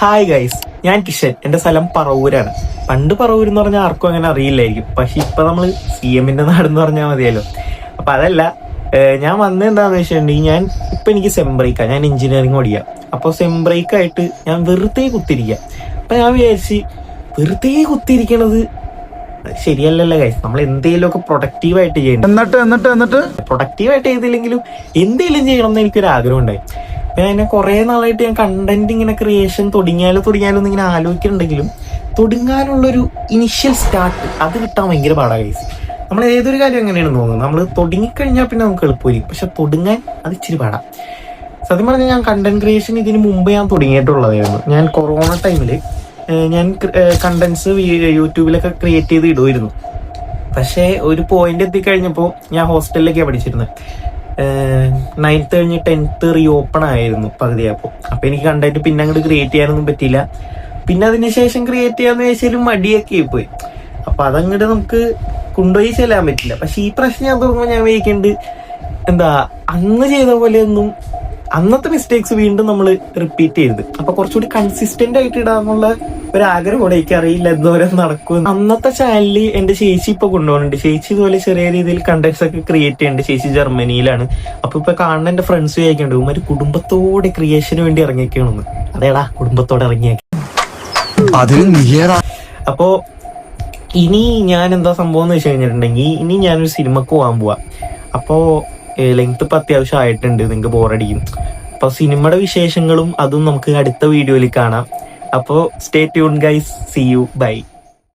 Hi guys, ഞാൻ കിഷൻ. എന്റെ സ്ഥലം പറവൂരാണ്. പണ്ട് പറവൂർ എന്ന് പറഞ്ഞാൽ ആർക്കും അങ്ങനെ അറിയില്ലായിരിക്കും. പക്ഷെ ഇപ്പൊ നമ്മള് CM-ന്റെ നാടെന്ന് പറഞ്ഞാൽ മതിയല്ലോ. അപ്പൊ അതല്ല, ഞാൻ വന്നത് എന്താണെന്ന് വെച്ചിട്ടുണ്ടെങ്കിൽ, എനിക്ക് സെം ബ്രേക്കാണ്. ഞാൻ എഞ്ചിനീയറിംഗ് പഠിക്കാം. അപ്പൊ സെം ബ്രേക്ക് ആയിട്ട് ഞാൻ വെറുതെ കുത്തിരിക്കുക. അപ്പൊ ഞാൻ വിചാരിച്ച്, വെറുതെ കുത്തിരിക്കണത് ശരിയല്ലല്ലോ ഗൈസ്. നമ്മൾ എന്തെങ്കിലുമൊക്കെ പ്രൊഡക്റ്റീവായിട്ട് ചെയ്യണം. എന്നിട്ട് പ്രൊഡക്റ്റീവായിട്ട് ചെയ്തില്ലെങ്കിലും എന്തെങ്കിലും ചെയ്യണം എന്ന് എനിക്കൊരു ആഗ്രഹം ഉണ്ടായി. ഞാൻ കുറെ നാളായിട്ട് ഞാൻ കണ്ടന്റ് ഇങ്ങനെ ക്രിയേഷൻ തുടങ്ങിയാലോ എന്ന് ഇങ്ങനെ ആലോചിക്കുന്നുണ്ടെങ്കിലും തുടങ്ങാനുള്ളൊരു ഇനിഷ്യൽ സ്റ്റാർട്ട് അത് കിട്ടാൻ ഭയങ്കര പാടാണ് ഗൈസ്. നമ്മൾ ഏതൊരു കാര്യം എങ്ങനെയാണെന്ന് തോന്നുന്നത്, നമ്മൾ തുടങ്ങിക്കഴിഞ്ഞാൽ പിന്നെ നമുക്ക് എളുപ്പമായിരിക്കും. പക്ഷെ തുടങ്ങാൻ അത് ഇച്ചിരി പാടാം. സത്യം പറഞ്ഞാൽ ഞാൻ കണ്ടന്റ് ക്രിയേഷൻ ഇതിന് മുമ്പ് ഞാൻ തുടങ്ങിയിട്ടുള്ളതായിരുന്നു. ഞാൻ കൊറോണ ടൈമില് ഞാൻ കണ്ടന്റ്സ് യൂട്യൂബിലൊക്കെ ക്രിയേറ്റ് ചെയ്ത് ഇടുമായിരുന്നു. പക്ഷെ ഒരു പോയിന്റ് എത്തിക്കഴിഞ്ഞപ്പോൾ ഞാൻ ഹോസ്റ്റലിലേക്കാണ് പഠിച്ചിരുന്നത്. 9th കഴിഞ്ഞ് 10th റീഓപ്പൺ ആയിരുന്നു പകുതിയപ്പോൾ. അപ്പൊ എനിക്ക് കണ്ടന്റ് പിന്നെ അങ്ങോട്ട് ക്രിയേറ്റ് ചെയ്യാനൊന്നും പറ്റിയില്ല. പിന്നെ അതിനുശേഷം ക്രിയേറ്റ് ചെയ്യാന്ന് വെച്ചാലും മടിയൊക്കെ പോയി. അപ്പൊ അതങ്ങോട്ട് നമുക്ക് കൊണ്ടുപോയി ചെല്ലാൻ പറ്റില്ല. പക്ഷെ ഈ പ്രശ്നം ഞാൻ തുടങ്ങുമ്പോൾ ഞാൻ വിചാരിക്കുന്നുണ്ട്, അന്ന് ചെയ്ത പോലെയൊന്നും അന്നത്തെ മിസ്റ്റേക്സ് വീണ്ടും നമ്മൾ റിപ്പീറ്റ് ചെയ്ത് അപ്പൊ കുറച്ചുകൂടി കൺസിസ്റ്റന്റ് ആയിട്ട് ഇടാന്നുള്ള ഒരു ആഗ്രഹം എനിക്ക് അറിയില്ല എന്തോരം നടക്കും. അന്നത്തെ ചാനലിൽ എന്റെ ചേച്ചി ഇപ്പൊ കൊണ്ടുപോകുന്നുണ്ട്. ചേച്ചി ഇതുപോലെ ചെറിയ രീതിയിൽ കണ്ടന്റ്സ് ഒക്കെ ക്രിയേറ്റ് ചെയ്യുന്നുണ്ട്. ചേച്ചി ജർമ്മനിയിലാണ്. അപ്പൊ ഇപ്പൊ കാണുന്ന എന്റെ ഫ്രണ്ട്സ് ചോദിക്കുന്നുണ്ട്, ഉമ്മ കുടുംബത്തോടെ ക്രിയേഷന് വേണ്ടി ഇറങ്ങിയൊക്കെയാണെന്ന്. അതേടാ, കുടുംബത്തോടെ ഇറങ്ങിയൊക്കെ. അപ്പോ ഇനി ഞാൻ എന്താ സംഭവം എന്ന് വെച്ച് കഴിഞ്ഞിട്ടുണ്ടെങ്കിൽ, ഇനി ഞാനൊരു സിനിമക്ക് പോകാൻ പോവാ. അപ്പോ ലെങ്ത് ഇപ്പൊ അത്യാവശ്യം ആയിട്ടുണ്ട്, നിങ്ങൾക്ക് ബോറടിക്കും. അപ്പൊ സിനിമയുടെ വിശേഷങ്ങളും അതും നമുക്ക് അടുത്ത വീഡിയോയിൽ കാണാം. അപ്പോ stay tune guys, see you, by.